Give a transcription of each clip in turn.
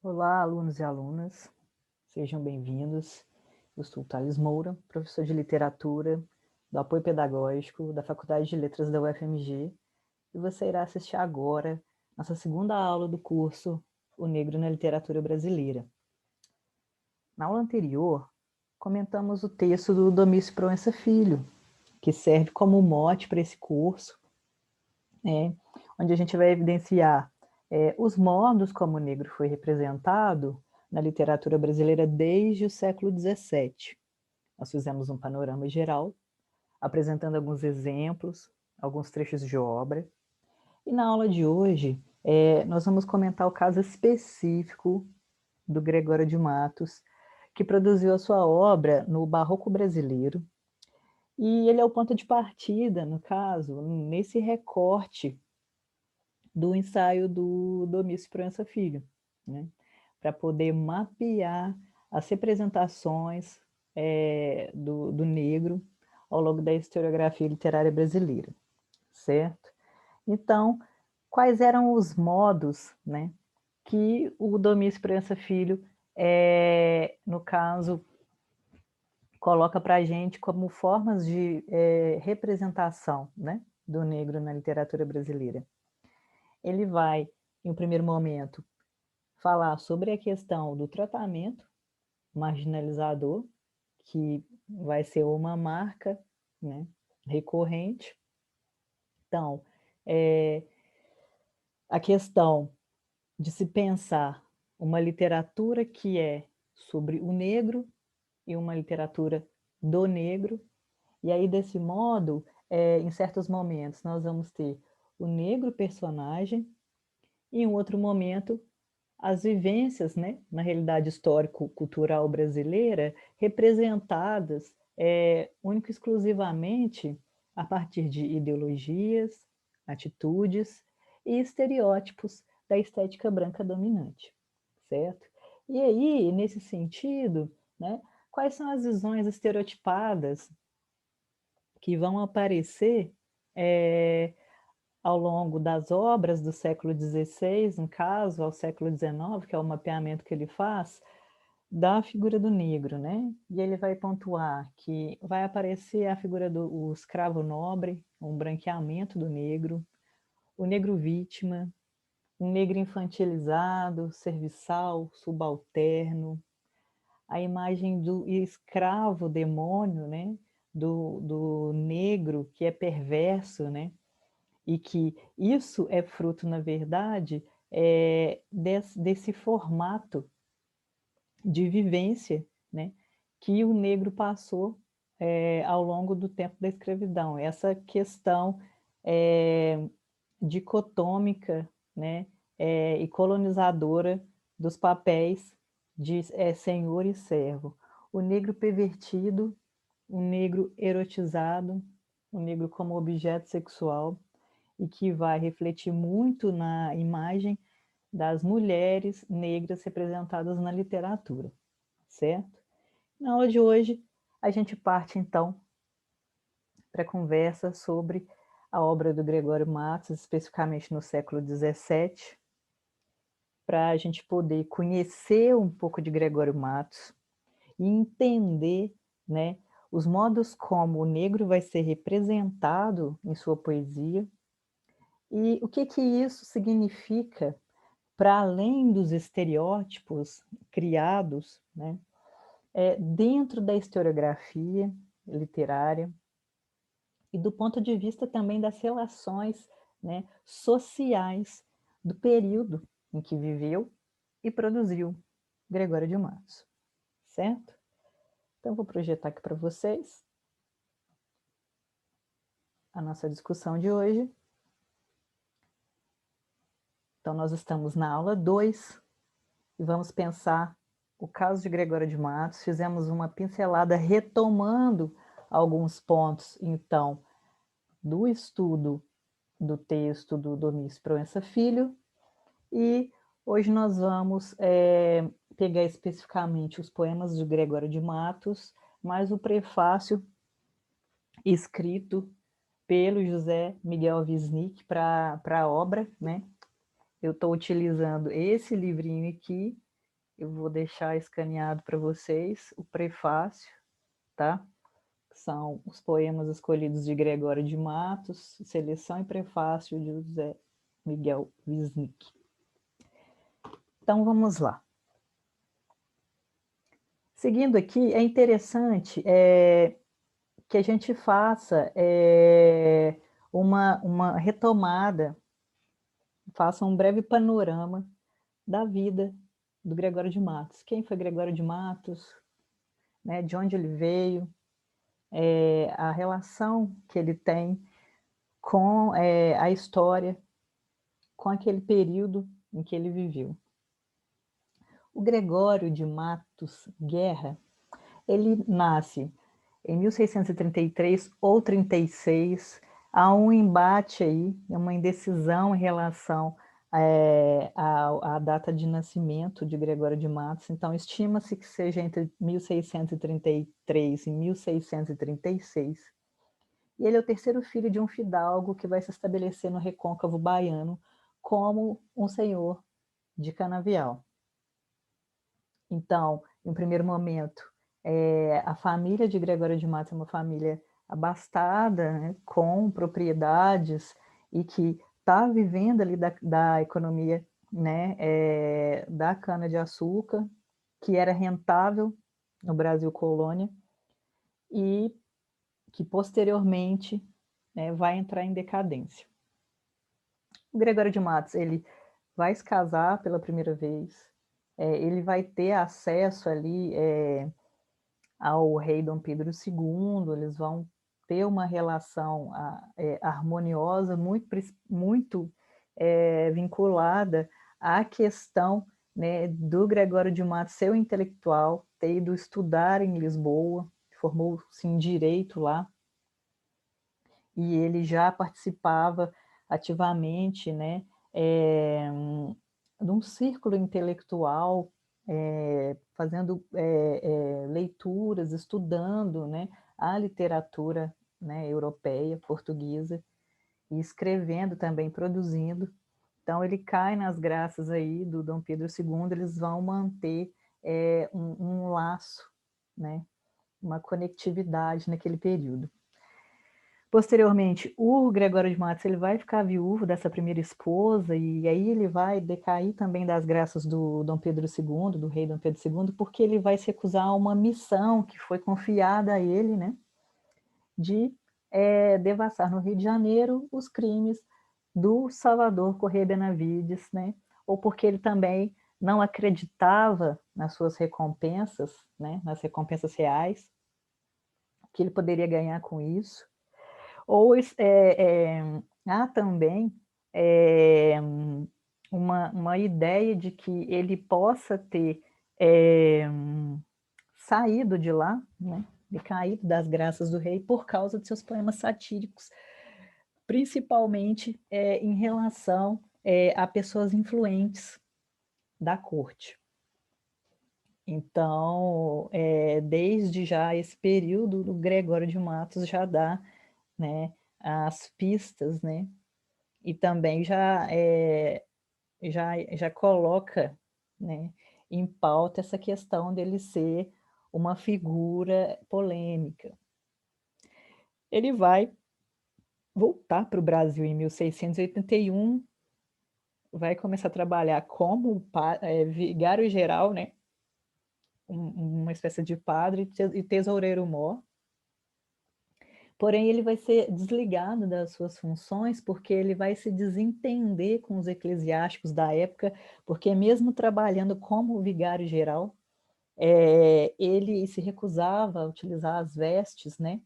Olá, alunos e alunas, sejam bem-vindos. Eu sou Thales Moura, professor de literatura do apoio pedagógico da Faculdade de Letras da UFMG, e você irá assistir agora nossa segunda aula do curso O Negro na Literatura Brasileira. Na aula anterior, comentamos o texto do Domício Proença Filho, que serve como mote para esse curso, onde a gente vai evidenciar os modos como o negro foi representado na literatura brasileira desde o século XVII. Nós fizemos um panorama geral, apresentando alguns exemplos, alguns trechos de obra. E na aula de hoje, nós vamos comentar o caso específico do Gregório de Matos, que produziu a sua obra no Barroco brasileiro. E ele é o ponto de partida, no caso, nesse recorte do ensaio do Domício Proença Filho, né? Para poder mapear as representações do negro ao longo da historiografia literária brasileira, certo? Então, quais eram os modos, né, que o Domício Proença Filho, no caso, coloca para a gente como formas de representação, né, do negro na literatura brasileira? Ele vai, em um primeiro momento, falar sobre a questão do tratamento marginalizador, que vai ser uma marca, né, recorrente. Então, a questão de se pensar uma literatura que é sobre o negro e uma literatura do negro, e aí, desse modo, em certos momentos, nós vamos ter o negro personagem, e em outro momento, as vivências, né, na realidade histórico-cultural brasileira, representadas único e exclusivamente a partir de ideologias, atitudes e estereótipos da estética branca dominante, certo? E aí, nesse sentido, né, quais são as visões estereotipadas que vão aparecer ao longo das obras do século XVI, no caso, ao século XIX, que é o mapeamento que ele faz, da figura do negro, né? E ele vai pontuar que vai aparecer a figura do escravo nobre, um branqueamento do negro, o negro vítima, um negro infantilizado, serviçal, subalterno, a imagem do escravo demônio, né? Do negro que é perverso, né? E que isso é fruto, na verdade, desse formato de vivência, né, que o negro passou ao longo do tempo da escravidão. Essa questão dicotômica, né, e colonizadora dos papéis de senhor e servo. O negro pervertido, o negro erotizado, o negro como objeto sexual, e que vai refletir muito na imagem das mulheres negras representadas na literatura, certo? Na aula de hoje, a gente parte, então, para a conversa sobre a obra do Gregório Matos, especificamente no século XVII, para a gente poder conhecer um pouco de Gregório Matos e entender, né, os modos como o negro vai ser representado em sua poesia e o que que isso significa para além dos estereótipos criados, né, dentro da historiografia literária e do ponto de vista também das relações, né, sociais do período em que viveu e produziu Gregório de Matos, certo? Então, vou projetar aqui para vocês a nossa discussão de hoje. Então, nós estamos na aula 2 e vamos pensar o caso de Gregório de Matos. Fizemos uma pincelada retomando alguns pontos, então, do estudo do texto do Domício Proença Filho, e hoje nós vamos pegar especificamente os poemas de Gregório de Matos, mais o prefácio escrito pelo José Miguel Wisnik para a obra, né? Eu estou utilizando esse livrinho aqui, Eu vou deixar escaneado para vocês o prefácio, tá? São os poemas escolhidos de Gregório de Matos, seleção e prefácio de José Miguel Wisnik. Então, vamos lá. Seguindo aqui, é interessante que a gente faça uma retomada, faça um breve panorama da vida do Gregório de Matos. Quem foi Gregório de Matos? Né, de onde ele veio? A relação que ele tem com a história, com aquele período em que ele viveu. O Gregório de Matos Guerra, ele nasce em 1633 ou 36, há um embate aí, uma indecisão em relação à data de nascimento de Gregório de Matos, então estima-se que seja entre 1633 e 1636, e ele é o terceiro filho de um fidalgo que vai se estabelecer no recôncavo baiano como um senhor de canavial. Então, em primeiro momento, a família de Gregório de Matos é uma família abastada, né, com propriedades e que está vivendo ali da economia, né, da cana-de-açúcar, que era rentável no Brasil colônia e que posteriormente, né, vai entrar em decadência. O Gregório de Matos, ele vai se casar pela primeira vez, ele vai ter acesso ali ao rei Dom Pedro II, eles vão ter uma relação harmoniosa, muito vinculada à questão, né, do Gregório de Matos ser um intelectual, ter ido estudar em Lisboa, formou-se em Direito lá, e ele já participava ativamente, né, de um círculo intelectual, fazendo leituras, estudando, né, a literatura, né, europeia, portuguesa, e escrevendo também, produzindo. Então, ele cai nas graças aí do Dom Pedro II, eles vão manter um laço, né, uma conectividade naquele período. Posteriormente, o Gregório de Matos ele vai ficar viúvo dessa primeira esposa, e aí ele vai decair também das graças do Dom Pedro II, do rei Dom Pedro II, porque ele vai se recusar a uma missão que foi confiada a ele, né, de devassar no Rio de Janeiro os crimes do Salvador Correia Benavides, né, ou porque ele também não acreditava nas suas recompensas, né, nas recompensas reais, que ele poderia ganhar com isso. Ou há também uma ideia de que ele possa ter saído de lá, né, e caído das graças do rei por causa de seus poemas satíricos, principalmente em relação a pessoas influentes da corte. Então, desde já esse período, o Gregório de Matos já dá, né, as pistas, né, e também já coloca, né, em pauta essa questão dele ser uma figura polêmica. Ele vai voltar para o Brasil em 1681, vai começar a trabalhar como vigário-geral, né, uma espécie de padre e tesoureiro-mor. Porém, ele vai ser desligado das suas funções, porque ele vai se desentender com os eclesiásticos da época, porque mesmo trabalhando como vigário-geral, ele se recusava a utilizar as vestes, né,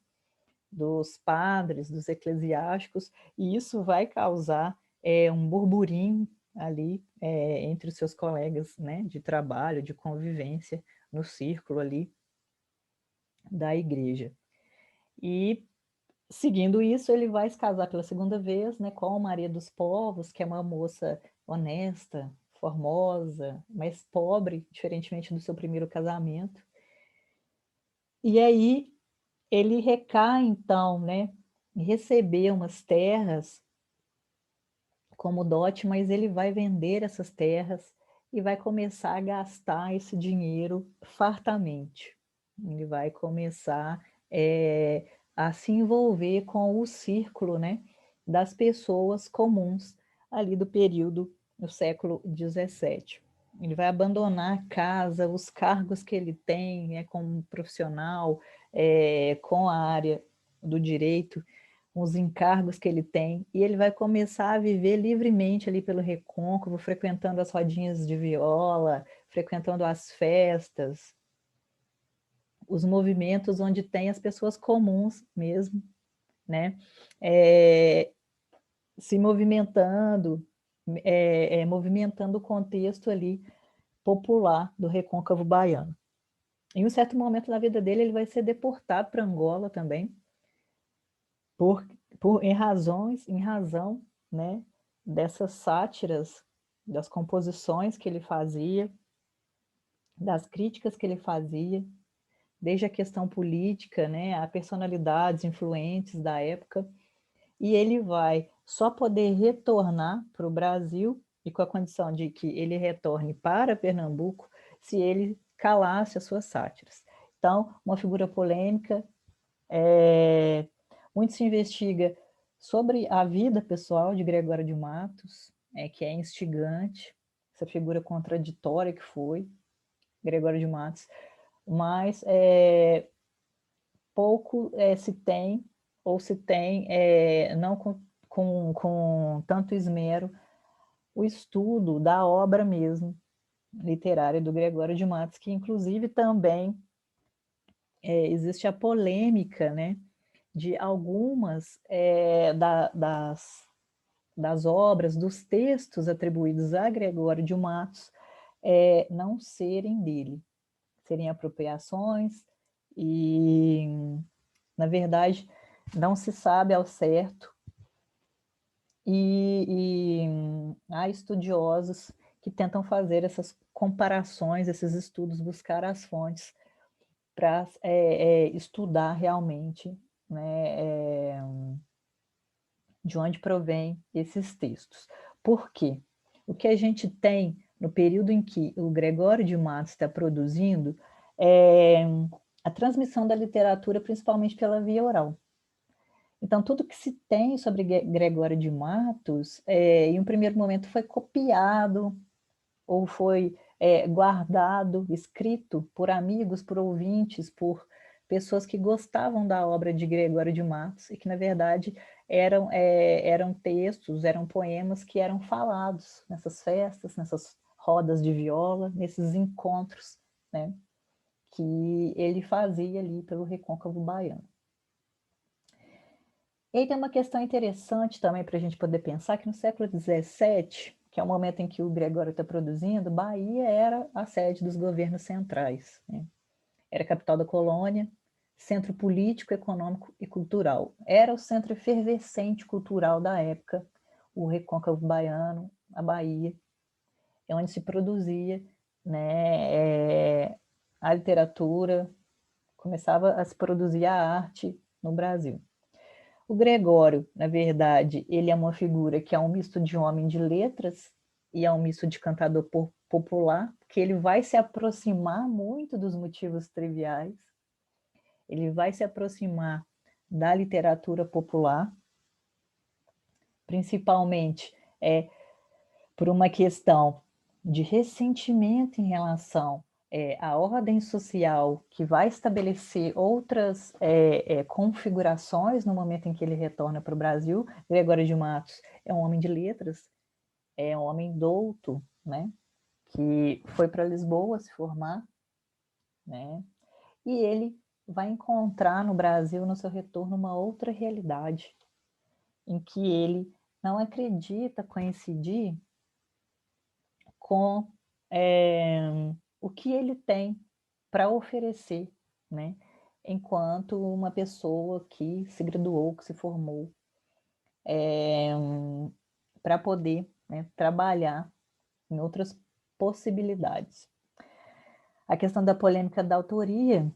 dos padres, dos eclesiásticos, e isso vai causar um burburinho ali entre os seus colegas, né, de trabalho, de convivência, no círculo ali da igreja. E seguindo isso, ele vai se casar pela segunda vez, né, com Maria dos Povos, que é uma moça honesta, formosa, mas pobre, diferentemente do seu primeiro casamento. E aí ele recai, então, né, em receber umas terras como dote, mas ele vai vender essas terras e vai começar a gastar esse dinheiro fartamente. Ele vai começar a se envolver com o círculo, né, das pessoas comuns ali do período do século XVII. Ele vai abandonar a casa, os cargos que ele tem, né, como profissional, com a área do direito, os encargos que ele tem, e ele vai começar a viver livremente ali pelo Recôncavo, frequentando as rodinhas de viola, frequentando as festas, os movimentos onde tem as pessoas comuns mesmo, né? Se movimentando, movimentando o contexto ali popular do Recôncavo baiano. Em um certo momento na vida dele, ele vai ser deportado para Angola também, por, em razão, né, dessas sátiras, das composições que ele fazia, das críticas que ele fazia, desde a questão política, né, a personalidades influentes da época, e ele vai só poder retornar para o Brasil, e com a condição de que ele retorne para Pernambuco, se ele calasse as suas sátiras. Então, uma figura polêmica, muito se investiga sobre a vida pessoal de Gregório de Matos, que é instigante, essa figura contraditória que foi Gregório de Matos, mas pouco se tem, ou se tem, não com tanto esmero, o estudo da obra mesmo literária do Gregório de Matos, que inclusive também existe a polêmica, né, de algumas das obras, dos textos atribuídos a Gregório de Matos, não serem dele, serem apropriações, e, na verdade, não se sabe ao certo, e há estudiosos que tentam fazer essas comparações, esses estudos, buscar as fontes para estudar realmente, né, de onde provém esses textos. Por quê? O que a gente tem no período em que o Gregório de Matos está produzindo é a transmissão da literatura, principalmente pela via oral. Então, tudo que se tem sobre Gregório de Matos, em um primeiro momento, foi copiado ou foi guardado, escrito por amigos, por ouvintes, por pessoas que gostavam da obra de Gregório de Matos e que, na verdade, eram textos, eram poemas que eram falados nessas festas, nessas rodas de viola, nesses encontros, né, que ele fazia ali pelo Recôncavo baiano. E aí tem uma questão interessante também para a gente poder pensar, que no século XVII, que é o momento em que o Gregório está produzindo, Bahia era a sede dos governos centrais, né? Era a capital da colônia, centro político, econômico e cultural. Era o centro efervescente cultural da época, o Recôncavo baiano, a Bahia, é onde se produzia, né, a literatura, começava a se produzir a arte no Brasil. O Gregório, na verdade, ele é uma figura que é um misto de homem de letras e é um misto de cantador popular, que ele vai se aproximar muito dos motivos triviais, ele vai se aproximar da literatura popular, principalmente por uma questão de ressentimento em relação à ordem social, que vai estabelecer outras configurações no momento em que ele retorna para o Brasil. Gregório de Matos é um homem de letras, é um homem douto, né, que foi para Lisboa se formar, né, e ele vai encontrar no Brasil, no seu retorno, uma outra realidade, em que ele não acredita coincidir com o que ele tem para oferecer, né? Enquanto uma pessoa que se graduou, que se formou, para poder, né, trabalhar em outras possibilidades. A questão da polêmica da autoria,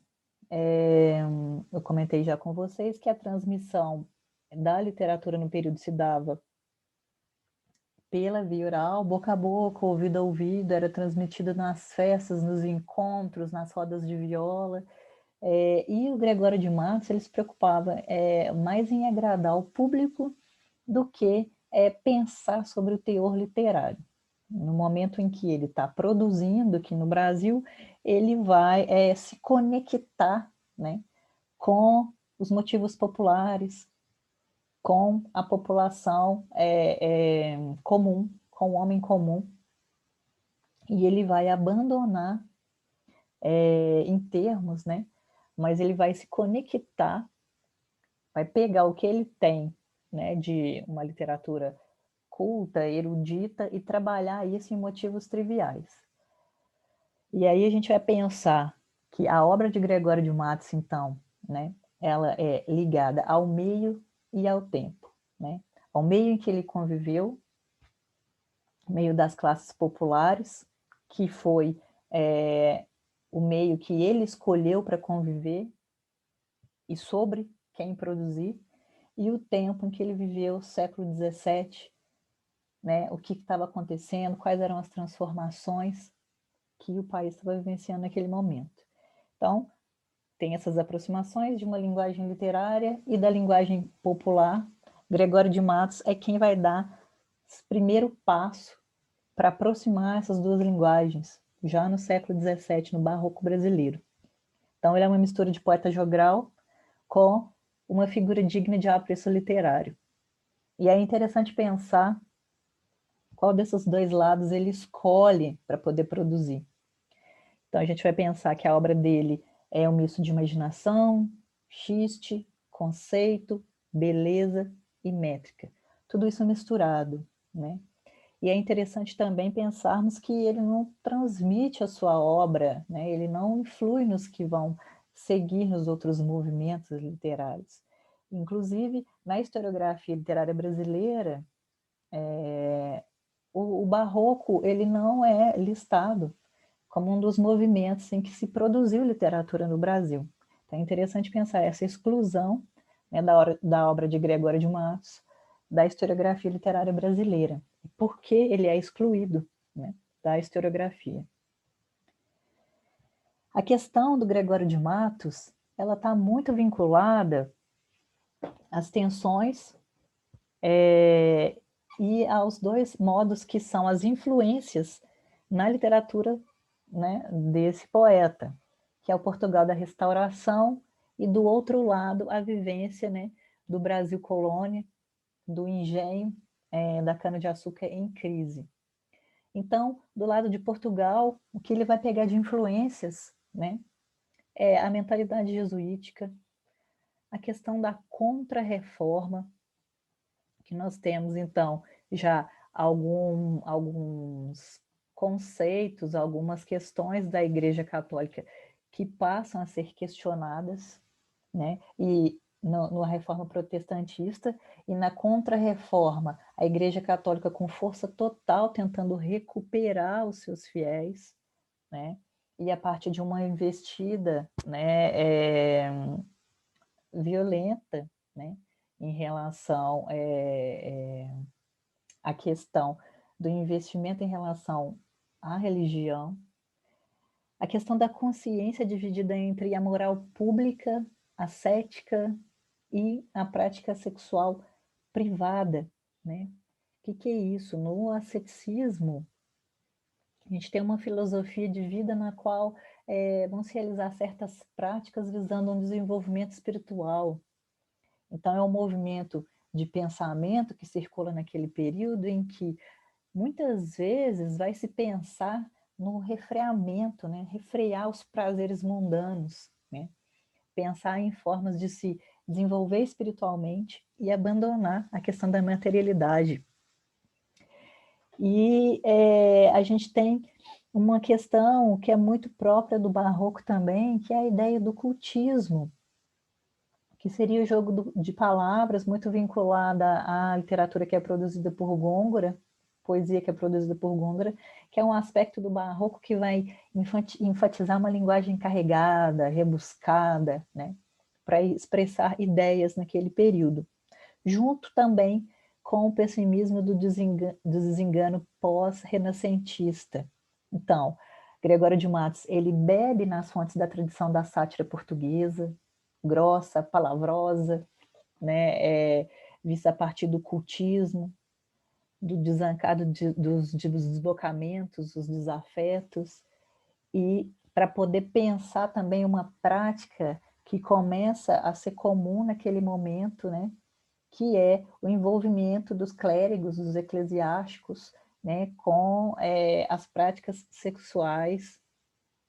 eu comentei já com vocês que a transmissão da literatura no período se dava pela via oral, boca a boca, ouvido a ouvido, era transmitido nas festas, nos encontros, nas rodas de viola. E o Gregório de Matos, ele se preocupava mais em agradar o público do que pensar sobre o teor literário. No momento em que ele está produzindo aqui no Brasil, ele vai se conectar, né, com os motivos populares, com a população comum, com o homem comum, e ele vai abandonar em termos, né, mas ele vai se conectar, vai pegar o que ele tem, né, de uma literatura culta, erudita, e trabalhar isso em motivos triviais. E aí a gente vai pensar que a obra de Gregório de Matos, então, né, ela é ligada ao meio e ao tempo, né? Ao meio em que ele conviveu, meio das classes populares, que foi o meio que ele escolheu para conviver e sobre quem produzir, e o tempo em que ele viveu, século XVII, né, o que estava acontecendo, quais eram as transformações que o país estava vivenciando naquele momento. Então, tem essas aproximações de uma linguagem literária e da linguagem popular. Gregório de Matos é quem vai dar esse primeiro passo para aproximar essas duas linguagens, já no século XVII, no Barroco brasileiro. Então, ele é uma mistura de poeta jogral com uma figura digna de apreço literário. E é interessante pensar qual desses dois lados ele escolhe para poder produzir. Então, a gente vai pensar que a obra dele é um misto de imaginação, xiste, conceito, beleza e métrica. Tudo isso misturado, né? E é interessante também pensarmos que ele não transmite a sua obra, né? Ele não influi nos que vão seguir nos outros movimentos literários. Inclusive, na historiografia literária brasileira, o barroco ele não é listado como um dos movimentos em que se produziu literatura no Brasil. Então é interessante pensar essa exclusão, né, da obra de Gregório de Matos da historiografia literária brasileira. Por que ele é excluído, né, da historiografia? A questão do Gregório de Matos, ela está muito vinculada às tensões e aos dois modos que são as influências na literatura, né, desse poeta, que é o Portugal da Restauração, e do outro lado a vivência, né, do Brasil colônia, do engenho da cana-de-açúcar em crise. Então, do lado de Portugal, o que ele vai pegar de influências, né, é a mentalidade jesuítica, a questão da contra-reforma, que nós temos, então, já alguns conceitos, algumas questões da Igreja Católica que passam a ser questionadas, né? E na Reforma Protestantista e na Contra-Reforma, a Igreja Católica com força total tentando recuperar os seus fiéis, né? E a partir de uma investida, né, violenta, né, em relação à questão do investimento em relação à religião, a questão da consciência dividida entre a moral pública, ascética e a prática sexual privada, né? O que é isso? No asceticismo, a gente tem uma filosofia de vida na qual vão se realizar certas práticas visando um desenvolvimento espiritual. Então, é um movimento de pensamento que circula naquele período em que, muitas vezes, vai se pensar no refreamento, né? Refrear os prazeres mundanos, né? Pensar em formas de se desenvolver espiritualmente e abandonar a questão da materialidade. E a gente tem uma questão que é muito própria do barroco também, que é a ideia do cultismo, que seria o jogo de palavras muito vinculada à literatura que é produzida por Gôngora, poesia que é produzida por Gôngora, que é um aspecto do barroco que vai enfatizar uma linguagem carregada, rebuscada, né, para expressar ideias naquele período. Junto também com o pessimismo do desengano pós-renascentista. Então, Gregório de Matos, ele bebe nas fontes da tradição da sátira portuguesa, grossa, palavrosa, né, vista a partir do cultismo, do desancado dos desbocamentos, dos desafetos, e para poder pensar também uma prática que começa a ser comum naquele momento, né, que é o envolvimento dos clérigos, dos eclesiásticos, né, com as práticas sexuais,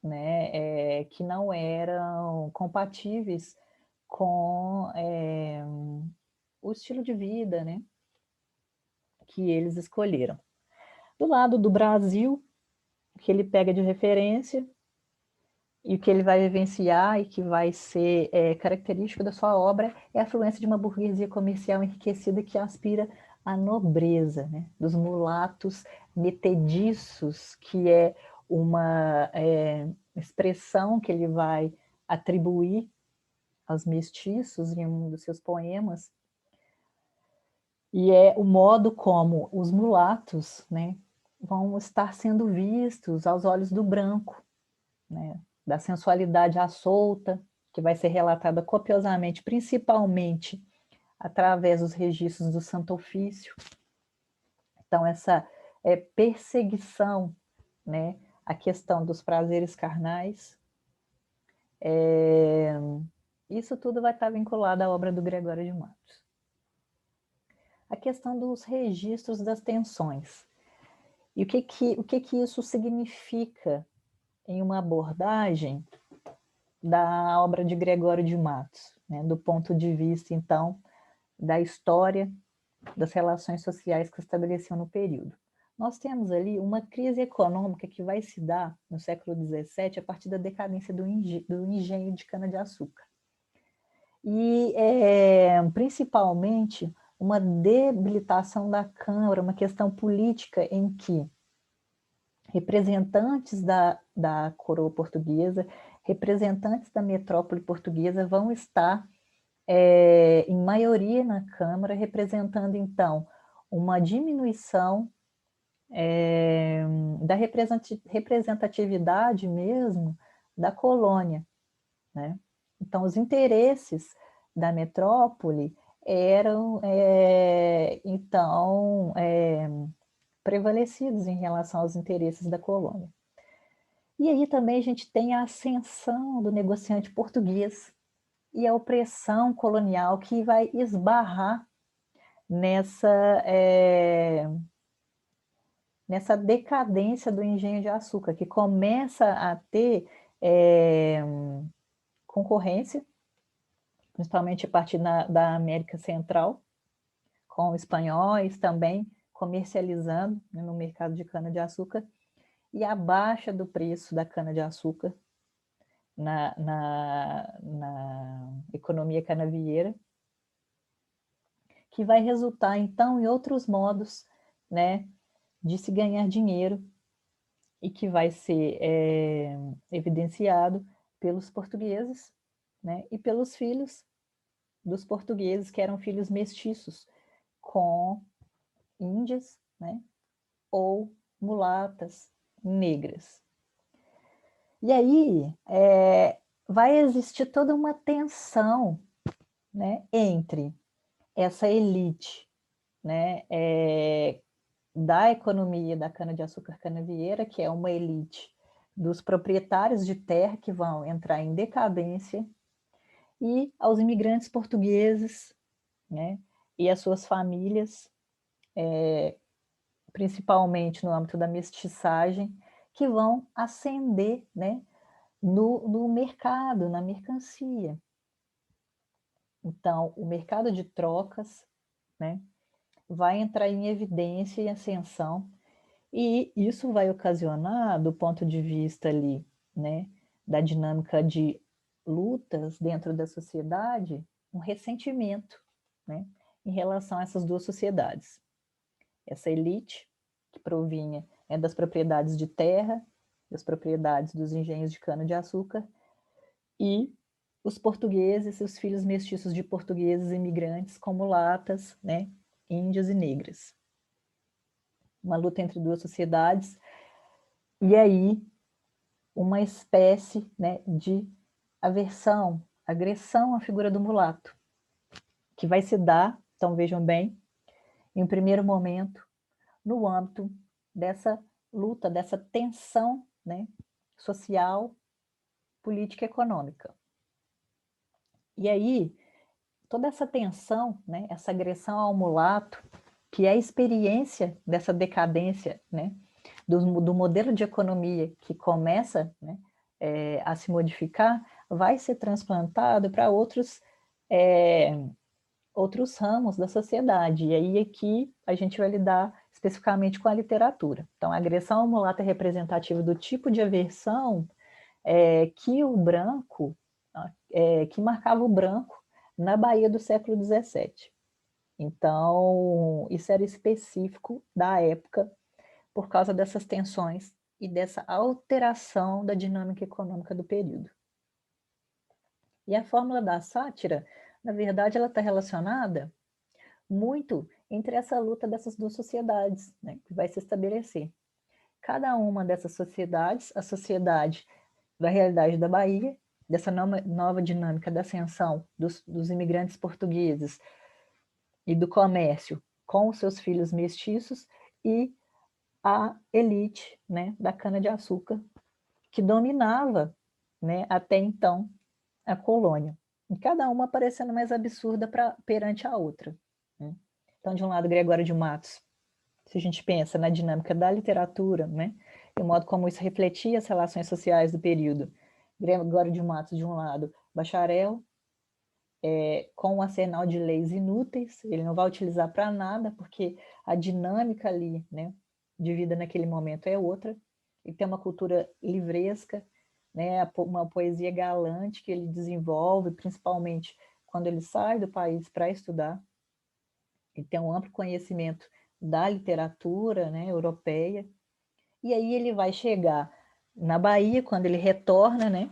né, que não eram compatíveis com o estilo de vida, né, que eles escolheram. Do lado do Brasil, o que ele pega de referência e o que ele vai vivenciar e que vai ser característico da sua obra é a afluência de uma burguesia comercial enriquecida que aspira à nobreza, né? Dos mulatos metediços, que é uma expressão que ele vai atribuir aos mestiços em um dos seus poemas, e é o modo como os mulatos, né, vão estar sendo vistos aos olhos do branco, né, da sensualidade à solta, que vai ser relatada copiosamente, principalmente através dos registros do Santo Ofício. Então, essa perseguição, né, a questão dos prazeres carnais, isso tudo vai estar vinculado à obra do Gregório de Matos. A questão dos registros das tensões. E o que isso significa em uma abordagem da obra de Gregório de Matos, né, do ponto de vista, então, da história das relações sociais que se estabeleciam no período. Nós temos ali uma crise econômica que vai se dar no século XVII a partir da decadência do engenho de cana-de-açúcar. E, principalmente, uma debilitação da Câmara, uma questão política em que representantes da coroa portuguesa, representantes da metrópole portuguesa vão estar em maioria na Câmara, representando, então, uma diminuição da representatividade mesmo da colônia, né? Então, os interesses da metrópole eram, então, prevalecidos em relação aos interesses da colônia. E aí também a gente tem a ascensão do negociante português e a opressão colonial que vai esbarrar nessa decadência do engenho de açúcar, que começa a ter concorrência, principalmente a partir da América Central, com espanhóis também comercializando, né, no mercado de cana-de-açúcar, e a baixa do preço da cana-de-açúcar na economia canavieira, que vai resultar, então, em outros modos, né, de se ganhar dinheiro e que vai ser evidenciado pelos portugueses, né, e pelos filhos dos portugueses, que eram filhos mestiços com índias, né, ou mulatas negras. E aí vai existir toda uma tensão, né, entre essa elite, né, da economia da cana-de-açúcar canavieira, que é uma elite dos proprietários de terra que vão entrar em decadência, e aos imigrantes portugueses, né, e as suas famílias, principalmente no âmbito da mestiçagem, que vão ascender, né, no mercado, na mercancia. Então, o mercado de trocas, né, vai entrar em evidência e ascensão, e isso vai ocasionar, do ponto de vista ali, né, da dinâmica de lutas dentro da sociedade, um ressentimento, né, em relação a essas duas sociedades. Essa elite, que provinha, né, das propriedades de terra, das propriedades dos engenhos de cana-de-açúcar, e os portugueses, os filhos mestiços de portugueses imigrantes com mulatas, né, índias e negras. Uma luta entre duas sociedades, e aí uma espécie, né, de aversão, agressão à figura do mulato, que vai se dar, então vejam bem, em um primeiro momento, no âmbito dessa luta, dessa tensão, né, social, política e econômica. E aí, toda essa tensão, né, essa agressão ao mulato, que é a experiência dessa decadência, né, do modelo de economia que começa, né, a se modificar, vai ser transplantado para outros ramos da sociedade. E aí aqui a gente vai lidar especificamente com a literatura. Então, a agressão ao mulato é representativa do tipo de aversão que o branco, que marcava o branco na Bahia do século XVII. Então, isso era específico da época por causa dessas tensões e dessa alteração da dinâmica econômica do período. E a fórmula da sátira, na verdade, ela está relacionada muito entre essa luta dessas duas sociedades, né, que vai se estabelecer. Cada uma dessas sociedades, a sociedade da realidade da Bahia, dessa nova dinâmica da ascensão dos imigrantes portugueses e do comércio com os seus filhos mestiços, e a elite, né, da cana-de-açúcar, que dominava, né, até então a colônia. E cada uma parecendo mais absurda perante a outra, né? Então, de um lado, Gregório de Matos, se a gente pensa na dinâmica da literatura, né, e o modo como isso refletia as relações sociais do período. Gregório de Matos, de um lado, bacharel, com um arsenal de leis inúteis, ele não vai utilizar para nada, porque a dinâmica ali, né, de vida naquele momento é outra. Ele tem uma cultura livresca, né, uma poesia galante que ele desenvolve, principalmente quando ele sai do país para estudar. Ele tem um amplo conhecimento da literatura, né, europeia. E aí ele vai chegar na Bahia, quando ele retorna, né,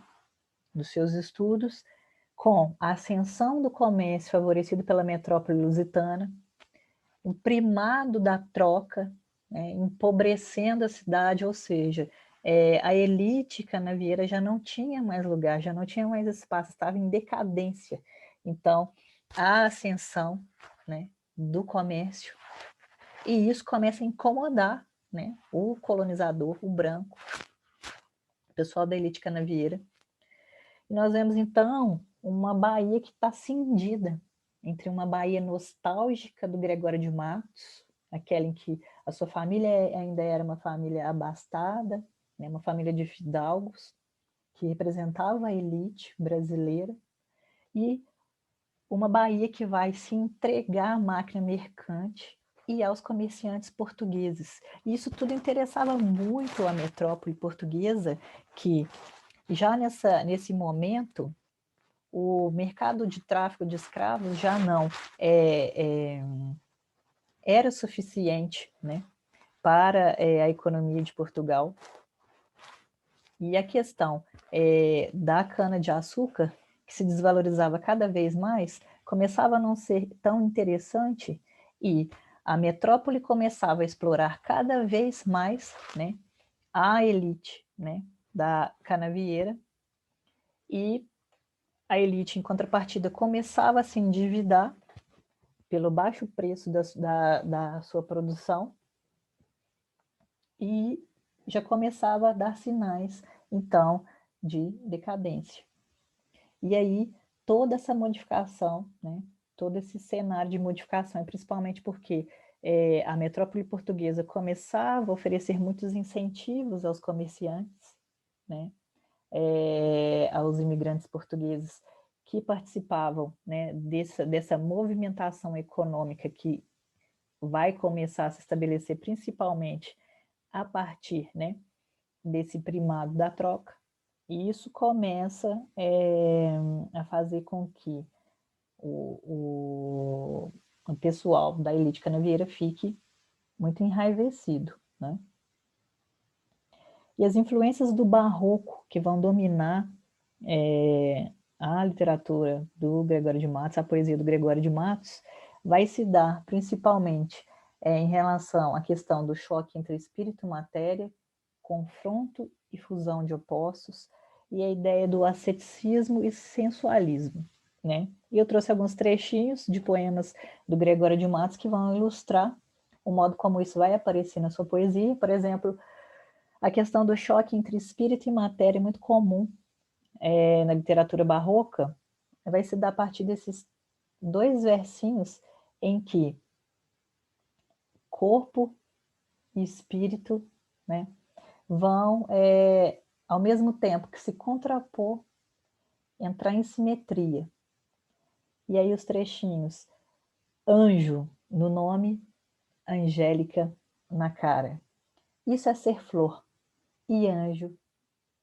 dos seus estudos, com a ascensão do comércio favorecido pela metrópole lusitana, o primado da troca, né, empobrecendo a cidade, ou seja, a elite canavieira já não tinha mais lugar, já não tinha mais espaço, estava em decadência. Então, a ascensão, né, do comércio, e isso começa a incomodar, né, o colonizador, o branco, o pessoal da elite canavieira. E nós vemos, então, uma Bahia que está cindida entre uma Bahia nostálgica do Gregório de Matos, aquela em que a sua família ainda era uma família abastada, né, uma família de fidalgos, que representava a elite brasileira, e uma Bahia que vai se entregar à máquina mercante e aos comerciantes portugueses. E isso tudo interessava muito a metrópole portuguesa, que já nesse momento o mercado de tráfico de escravos já não era suficiente, né, para a economia de Portugal. E a questão da cana-de-açúcar, que se desvalorizava cada vez mais, começava a não ser tão interessante, e a metrópole começava a explorar cada vez mais, né, a elite, né, da canavieira, e a elite, em contrapartida, começava a se endividar pelo baixo preço da sua produção e já começava a dar sinais, então, de decadência. E aí, toda essa modificação, né, todo esse cenário de modificação, principalmente porque a metrópole portuguesa começava a oferecer muitos incentivos aos comerciantes, né, aos imigrantes portugueses que participavam, né, dessa movimentação econômica que vai começar a se estabelecer principalmente a partir, né, desse primado da troca. E isso começa a fazer com que o pessoal da elite canavieira fique muito enraivecido, né? E as influências do barroco que vão dominar a literatura do Gregório de Matos, a poesia do Gregório de Matos, vai se dar principalmente em relação à questão do choque entre espírito e matéria, confronto e fusão de opostos, e a ideia do asceticismo e sensualismo, né? E eu trouxe alguns trechinhos de poemas do Gregório de Matos que vão ilustrar o modo como isso vai aparecer na sua poesia. Por exemplo, a questão do choque entre espírito e matéria é muito comum na literatura barroca, vai se dar a partir desses dois versinhos em que corpo e espírito, né, vão, ao mesmo tempo que se contrapor, entrar em simetria. E aí os trechinhos, anjo no nome, angélica na cara. Isso é ser flor e anjo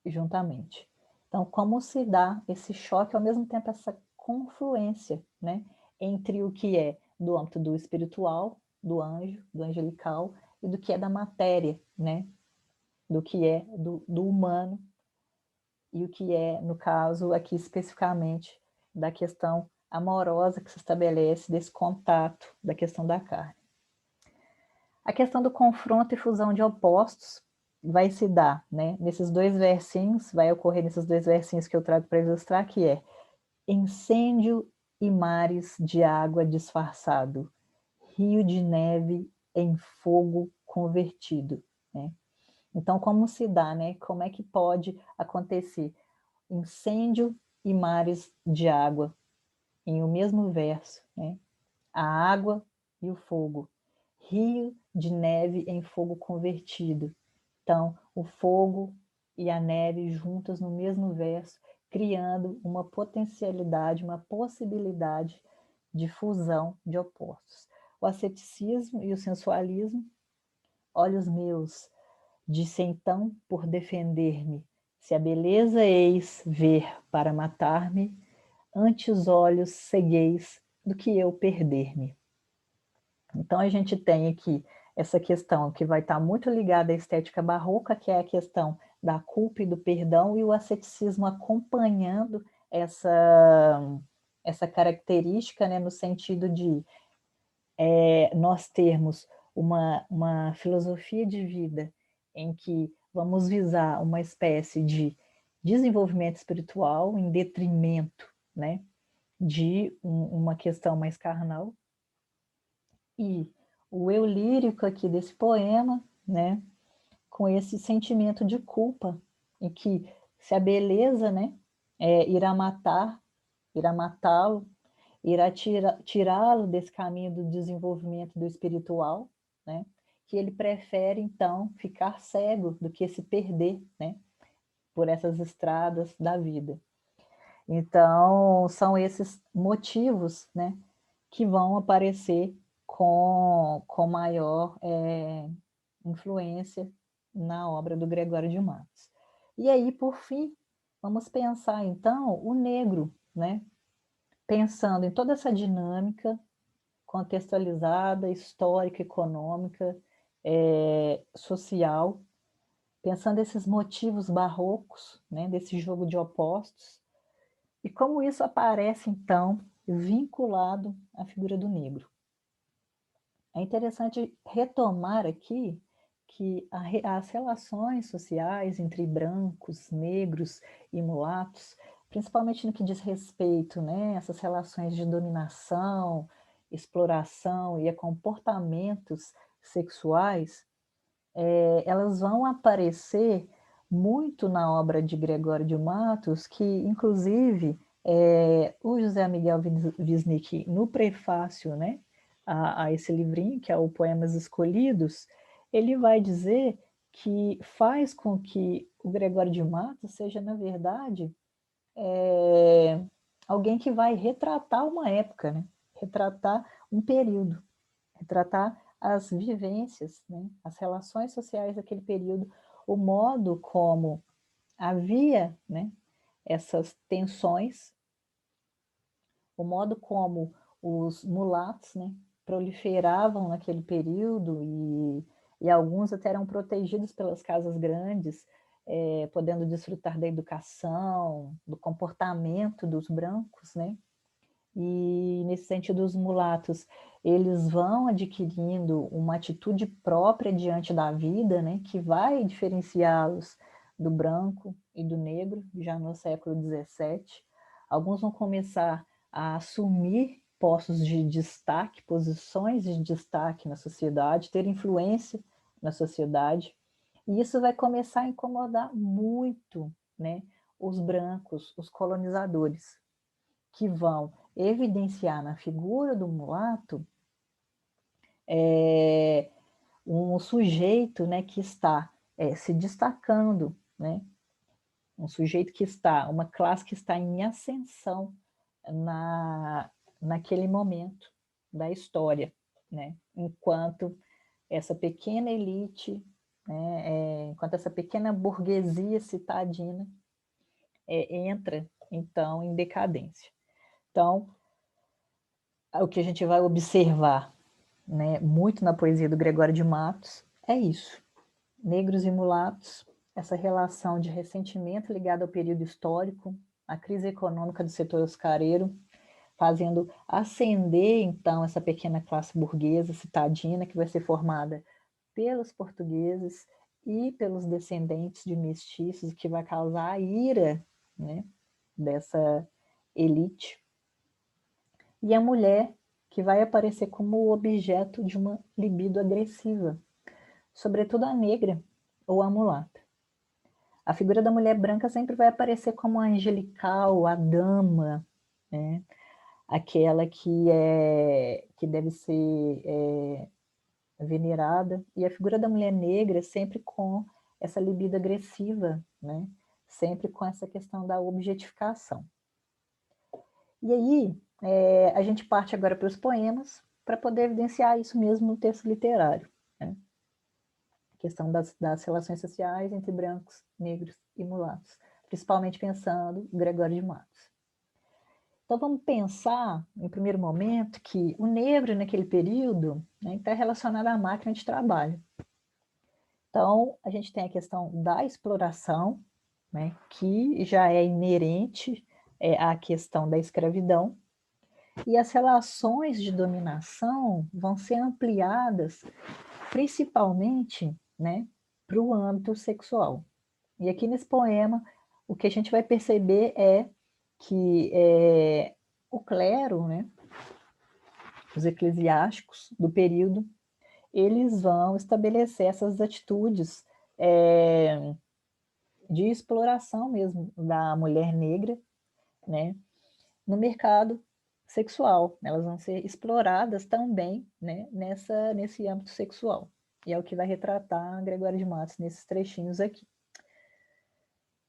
juntamente. Então, como se dá esse choque, ao mesmo tempo essa confluência, né, entre o que é do âmbito do espiritual, do anjo, do angelical, e do que é da matéria, né, do que é do humano, e o que é, no caso, aqui especificamente, da questão amorosa que se estabelece desse contato, da questão da carne. A questão do confronto e fusão de opostos vai se dar, né, nesses dois versinhos, vai ocorrer nesses dois versinhos que eu trago para ilustrar, que é incêndio e mares de água disfarçado, rio de neve em fogo convertido, né? Então, como se dá, né? Como é que pode acontecer incêndio e mares de água em o mesmo verso, né? A água e o fogo, rio de neve em fogo convertido. Então, o fogo e a neve juntas no mesmo verso, criando uma potencialidade, uma possibilidade de fusão de opostos. O asceticismo e o sensualismo, olhos meus, disse então por defender-me, se a beleza eis ver para matar-me, antes olhos cegueis do que eu perder-me. Então a gente tem aqui essa questão que vai estar muito ligada à estética barroca, que é a questão da culpa e do perdão, e o asceticismo acompanhando essa característica, né, no sentido de nós termos uma filosofia de vida em que vamos visar uma espécie de desenvolvimento espiritual em detrimento, né, de uma questão mais carnal. E o eu lírico aqui desse poema, né, com esse sentimento de culpa, em que se a beleza, né, irá matá-lo, irá tirá-lo desse caminho do desenvolvimento do espiritual, né, que ele prefere, então, ficar cego do que se perder, né, por essas estradas da vida. Então, são esses motivos, né, que vão aparecer com maior influência na obra do Gregório de Matos. E aí, por fim, vamos pensar, então, o negro, né? Pensando em toda essa dinâmica contextualizada, histórica, econômica, social, pensando esses motivos barrocos, né, desse jogo de opostos, e como isso aparece, então, vinculado à figura do negro. É interessante retomar aqui que as relações sociais entre brancos, negros e mulatos, principalmente no que diz respeito, né, essas relações de dominação, exploração e a comportamentos sexuais, elas vão aparecer muito na obra de Gregório de Matos, que, inclusive, o José Miguel Wisnik, no prefácio, né, a esse livrinho, que é o Poemas Escolhidos, ele vai dizer que faz com que o Gregório de Matos seja, na verdade, alguém que vai retratar uma época, né? Retratar um período, retratar as vivências, né? As relações sociais daquele período, o modo como havia, né, essas tensões, o modo como os mulatos, né, proliferavam naquele período e alguns até eram protegidos pelas casas grandes, podendo desfrutar da educação, do comportamento dos brancos, né? E, nesse sentido, os mulatos, eles vão adquirindo uma atitude própria diante da vida, né, que vai diferenciá-los do branco e do negro, já no século XVII. Alguns vão começar a assumir postos de destaque, posições de destaque na sociedade, ter influência na sociedade, e isso vai começar a incomodar muito, né, os brancos, os colonizadores, que vão evidenciar na figura do mulato um sujeito, né, que está se destacando, né, um sujeito que está, uma classe que está em ascensão naquele momento da história, né, enquanto essa pequena elite, né, enquanto essa pequena burguesia citadina entra, então, em decadência. Então, o que a gente vai observar, né, muito na poesia do Gregório de Matos é isso. Negros e mulatos, essa relação de ressentimento ligada ao período histórico, a crise econômica do setor oscareiro, fazendo ascender, então, essa pequena classe burguesa citadina, que vai ser formada pelos portugueses e pelos descendentes de mestiços, que vai causar a ira, né, dessa elite. E a mulher, que vai aparecer como objeto de uma libido agressiva, sobretudo a negra ou a mulata. A figura da mulher branca sempre vai aparecer como a angelical, a dama, né? Aquela que deve ser venerada, e a figura da mulher negra sempre com essa libido agressiva, né? Sempre com essa questão da objetificação. E aí, a gente parte agora para os poemas, para poder evidenciar isso mesmo no texto literário, né? A questão das relações sociais entre brancos, negros e mulatos, principalmente pensando em Gregório de Matos. Então, vamos pensar, em primeiro momento, que o negro, naquele período, né, está relacionado à máquina de trabalho. Então, a gente tem a questão da exploração, né, que já é inerente à questão da escravidão, e as relações de dominação vão ser ampliadas, principalmente, né, para o âmbito sexual. E aqui nesse poema, o que a gente vai perceber é que o clero, né, os eclesiásticos do período, eles vão estabelecer essas atitudes de exploração mesmo da mulher negra, né, no mercado sexual. Elas vão ser exploradas também, né, nesse âmbito sexual. E é o que vai retratar Gregório de Matos nesses trechinhos aqui.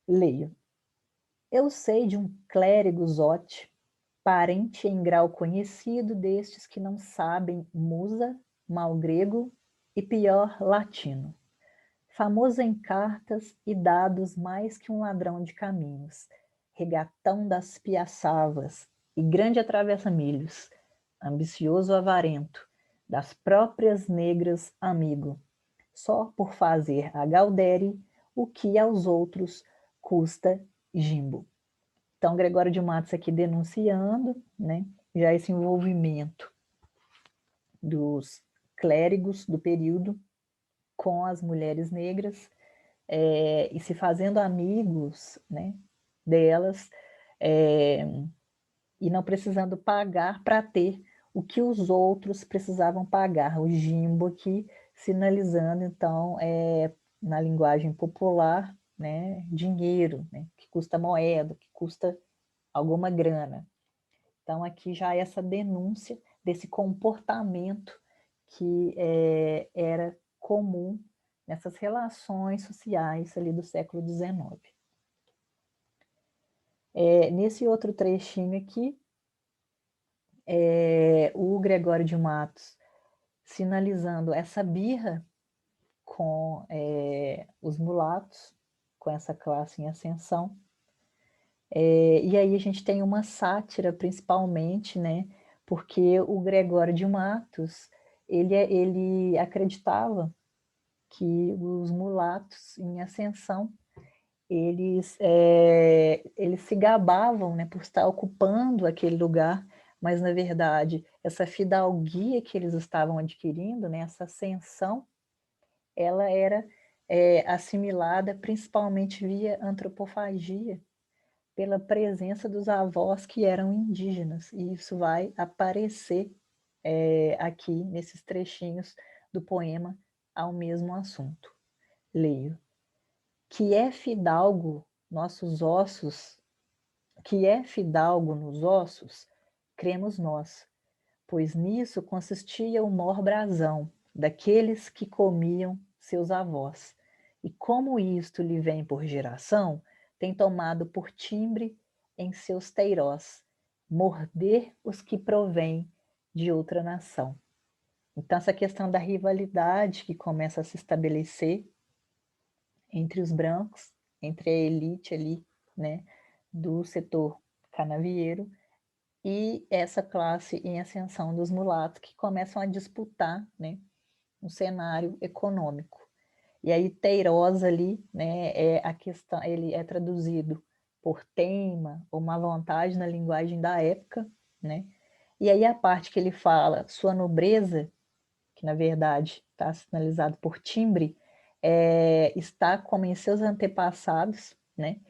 Leio. Eu sei de um clérigo zote, parente em grau conhecido destes que não sabem musa, mal grego e pior latino. Famoso em cartas e dados mais que um ladrão de caminhos, regatão das piaçavas e grande atravessa-milhos, ambicioso avarento, das próprias negras amigo, só por fazer a Gaudéri o que aos outros custa gimbo. Então, Gregório de Matos aqui denunciando, né, já esse envolvimento dos clérigos do período com as mulheres negras, e se fazendo amigos, né, delas, e não precisando pagar para ter o que os outros precisavam pagar, o jimbo aqui sinalizando, então, na linguagem popular, né, dinheiro, né, que custa moeda, que custa alguma grana. Então, aqui já essa denúncia desse comportamento que era comum nessas relações sociais ali do século XIX. Nesse outro trechinho aqui, o Gregório de Matos sinalizando essa birra com os mulatos, com essa classe em ascensão. E aí a gente tem uma sátira, principalmente, né, porque o Gregório de Matos, ele acreditava que os mulatos em ascensão, eles se gabavam, né, por estar ocupando aquele lugar mas na verdade essa fidalguia que eles estavam adquirindo, né, essa ascensão, ela era assimilada principalmente via antropofagia, pela presença dos avós que eram indígenas, e isso vai aparecer aqui nesses trechinhos do poema ao mesmo assunto. Leio. Que é fidalgo nossos ossos, que é fidalgo nos ossos, cremos nós, pois nisso consistia o mor brasão daqueles que comiam seus avós. E como isto lhe vem por geração, tem tomado por timbre em seus teirós, morder os que provêm de outra nação. Então, essa questão da rivalidade que começa a se estabelecer entre os brancos, entre a elite ali, né, do setor canavieiro, e essa classe em ascensão dos mulatos que começam a disputar, né, um cenário econômico. E aí Teiroz ali, né, a questão, ele é traduzido por teima ou má vontade na linguagem da época, né? E aí a parte que ele fala sua nobreza, que na verdade está sinalizado por timbre, está como em seus antepassados, né?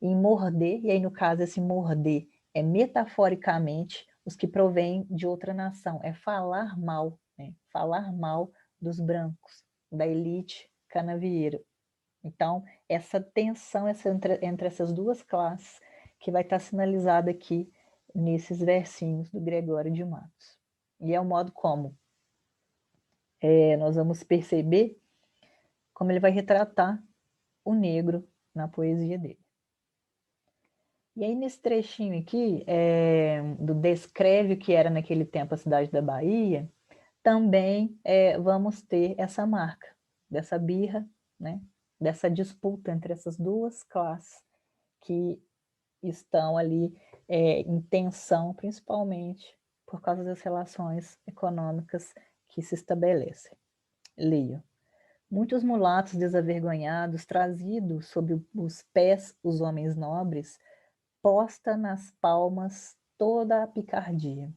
Em morder, e aí no caso esse morder é metaforicamente os que provêm de outra nação, é falar mal, né? Falar mal dos brancos, da elite canavieira. Então, essa tensão entre essas duas classes que vai estar sinalizada aqui nesses versinhos do Gregório de Matos. E é o modo como nós vamos perceber como ele vai retratar o negro na poesia dele. E aí, nesse trechinho aqui, do descreve o que era naquele tempo a cidade da Bahia, também vamos ter essa marca, dessa birra, né? Dessa disputa entre essas duas classes que estão ali em tensão, principalmente por causa das relações econômicas que se estabelecem. Leio. Muitos mulatos desavergonhados, trazidos sob os pés os homens nobres, posta nas palmas toda a picardia,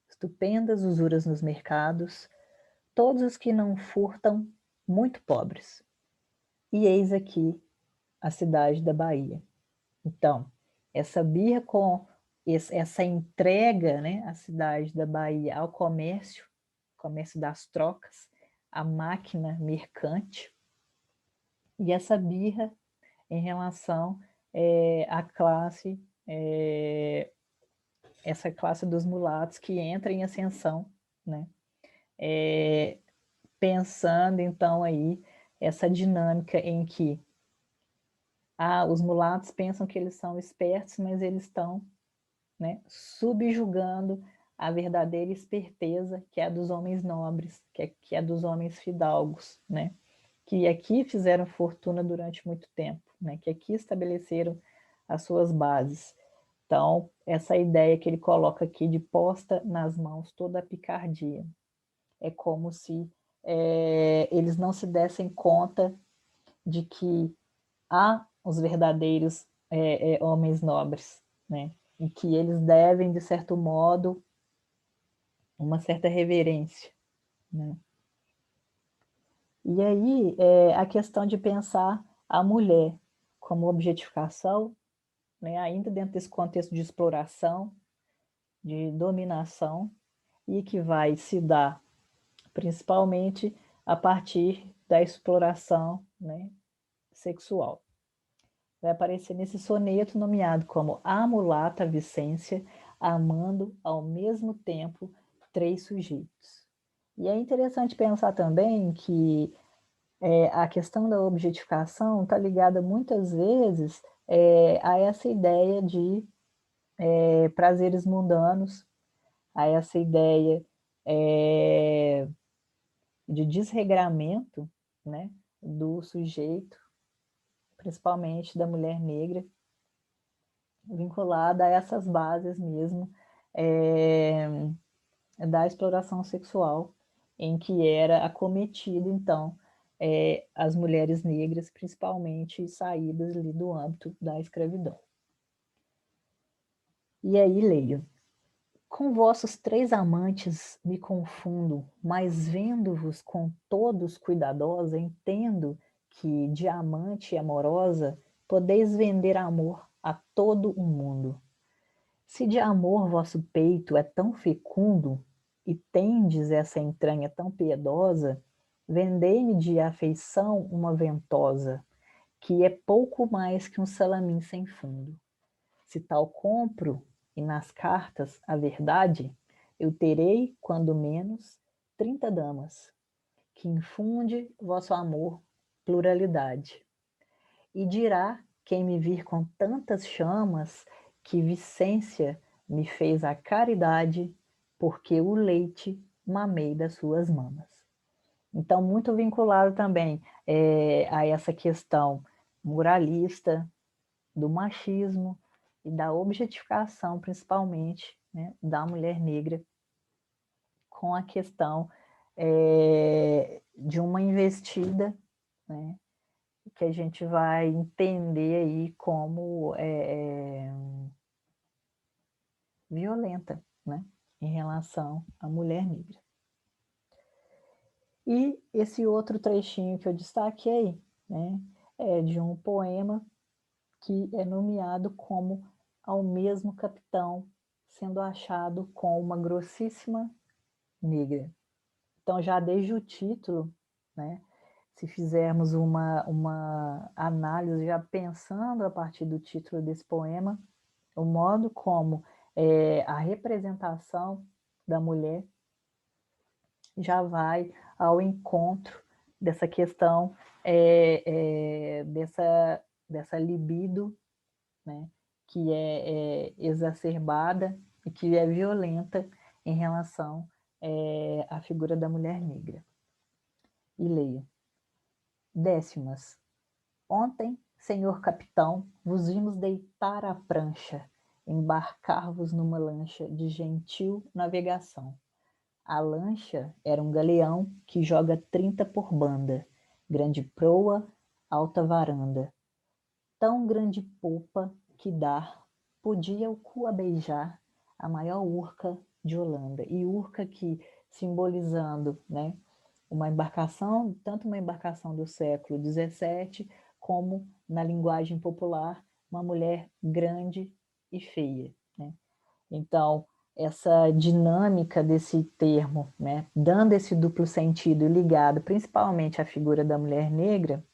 estupendas usuras nos mercados, todos os que não furtam, muito pobres. E eis aqui a cidade da Bahia. Então, essa birra com essa entrega, né, à cidade da Bahia ao comércio das trocas, a máquina mercante, e essa birra em relação à classe, essa classe dos mulatos que entra em ascensão, né? Pensando então aí essa dinâmica em que os mulatos pensam que eles são espertos, mas eles estão, né, subjugando a verdadeira esperteza que é a dos homens nobres, que é dos homens fidalgos, né? Que aqui fizeram fortuna durante muito tempo, né? Que aqui estabeleceram as suas bases. Então, essa ideia que ele coloca aqui de posta nas mãos toda a picardia. É como se eles não se dessem conta de que há os verdadeiros homens nobres, né? E que eles devem, de certo modo, uma certa reverência, né? E aí, a questão de pensar a mulher como objetificação, né, ainda dentro desse contexto de exploração, de dominação, e que vai se dar principalmente a partir da exploração, né, sexual. Vai aparecer nesse soneto nomeado como A Mulata Vicência, amando ao mesmo tempo três sujeitos. E é interessante pensar também que a questão da objetificação está ligada muitas vezes a essa ideia de prazeres mundanos, a essa ideia de desregramento, né, do sujeito, principalmente da mulher negra, vinculada a essas bases mesmo da exploração sexual, em que era acometido, então, as mulheres negras, principalmente saídas ali do âmbito da escravidão. E aí leio. Com vossos 3 amantes me confundo, mas vendo-vos com todos cuidadosa, entendo que de amante amorosa podeis vender amor a todo o mundo. Se de amor vosso peito é tão fecundo, e tendes essa entranha tão piedosa, vendei-me de afeição uma ventosa, que é pouco mais que um salamim sem fundo. Se tal compro, e nas cartas a verdade, eu terei, quando menos, 30 damas, que infunde vosso amor pluralidade. E dirá quem me vir com tantas chamas, que Vicência me fez a caridade, porque o leite mamei das suas mamas. Então, muito vinculado também a essa questão moralista, do machismo e da objetificação, principalmente, né, da mulher negra, com a questão de uma investida, né, que a gente vai entender aí como violenta, né, em relação à mulher negra. E esse outro trechinho que eu destaquei, né, é de um poema que é nomeado como Ao Mesmo Capitão, sendo achado com uma grossíssima negra. Então, já desde o título, né, se fizermos uma análise, já pensando a partir do título desse poema, o modo como a representação da mulher já vai ao encontro dessa questão, dessa libido, né, que é exacerbada e que é violenta em relação à figura da mulher negra. E leio. Décimas. Ontem, senhor capitão, vos vimos deitar à prancha, embarcar-vos numa lancha de gentil navegação. A lancha era um galeão que joga 30 por banda, grande proa, alta varanda. Tão grande popa que dar podia o cu a beijar a maior urca de Holanda. E urca que, simbolizando, né, uma embarcação, tanto uma embarcação do século XVII, como, na linguagem popular, uma mulher grande e feia, né? Então, essa dinâmica desse termo, né, dando esse duplo sentido e ligado principalmente à figura da mulher negra,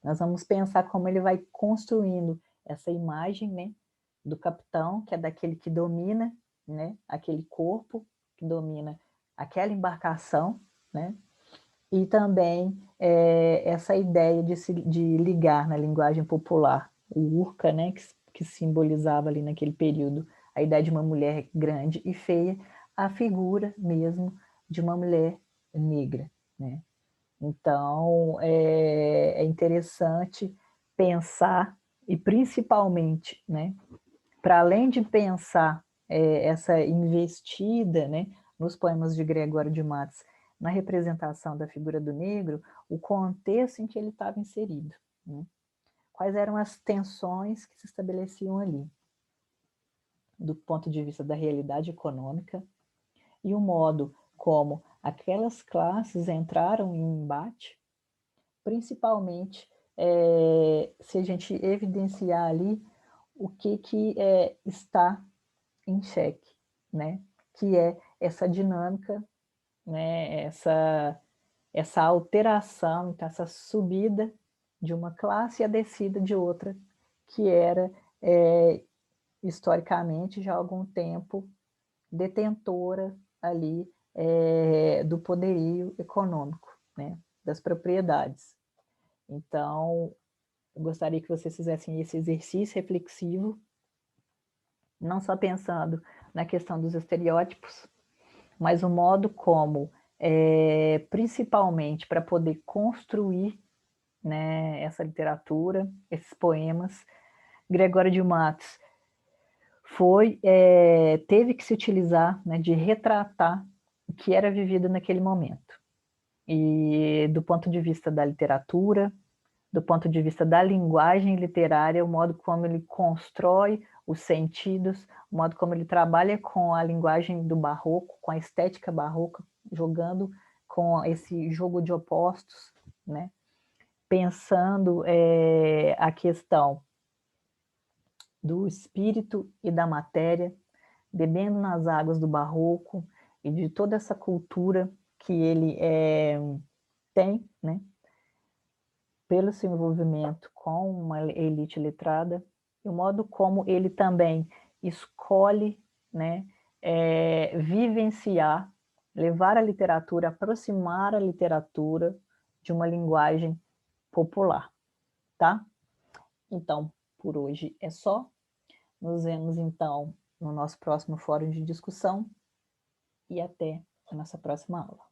nós vamos pensar como ele vai construindo essa imagem, né, do capitão, que é daquele que domina, né, aquele corpo que domina aquela embarcação, né, e também essa ideia de ligar na linguagem popular o urca, né, que simbolizava ali naquele período a ideia de uma mulher grande e feia, a figura mesmo de uma mulher negra, né. Então, é interessante pensar, e principalmente, né, para além de pensar essa investida, né, nos poemas de Gregório de Matos, na representação da figura do negro, o contexto em que ele estava inserido, né? Quais eram as tensões que se estabeleciam ali, do ponto de vista da realidade econômica, e o modo como aquelas classes entraram em embate, principalmente se a gente evidenciar ali o que está em xeque, né? Que é essa dinâmica, né? Essa alteração, então, essa subida de uma classe e a descida de outra, que era, historicamente, já há algum tempo, detentora ali do poderio econômico, né? Das propriedades. Então, eu gostaria que vocês fizessem esse exercício reflexivo, não só pensando na questão dos estereótipos, mas o modo como, principalmente para poder construir, né, essa literatura, esses poemas, Gregório de Matos teve que se utilizar, né, de retratar o que era vivido naquele momento. E do ponto de vista da literatura, do ponto de vista da linguagem literária, o modo como ele constrói os sentidos, o modo como ele trabalha com a linguagem do barroco, com a estética barroca, jogando com esse jogo de opostos, né? Pensando a questão do espírito e da matéria, bebendo nas águas do barroco e de toda essa cultura que ele tem, né? Pelo seu envolvimento com uma elite letrada, e o modo como ele também escolhe, né, vivenciar, levar a literatura, aproximar a literatura de uma linguagem popular, tá? Então, por hoje é só. Nos vemos, então, no nosso próximo fórum de discussão e até a nossa próxima aula.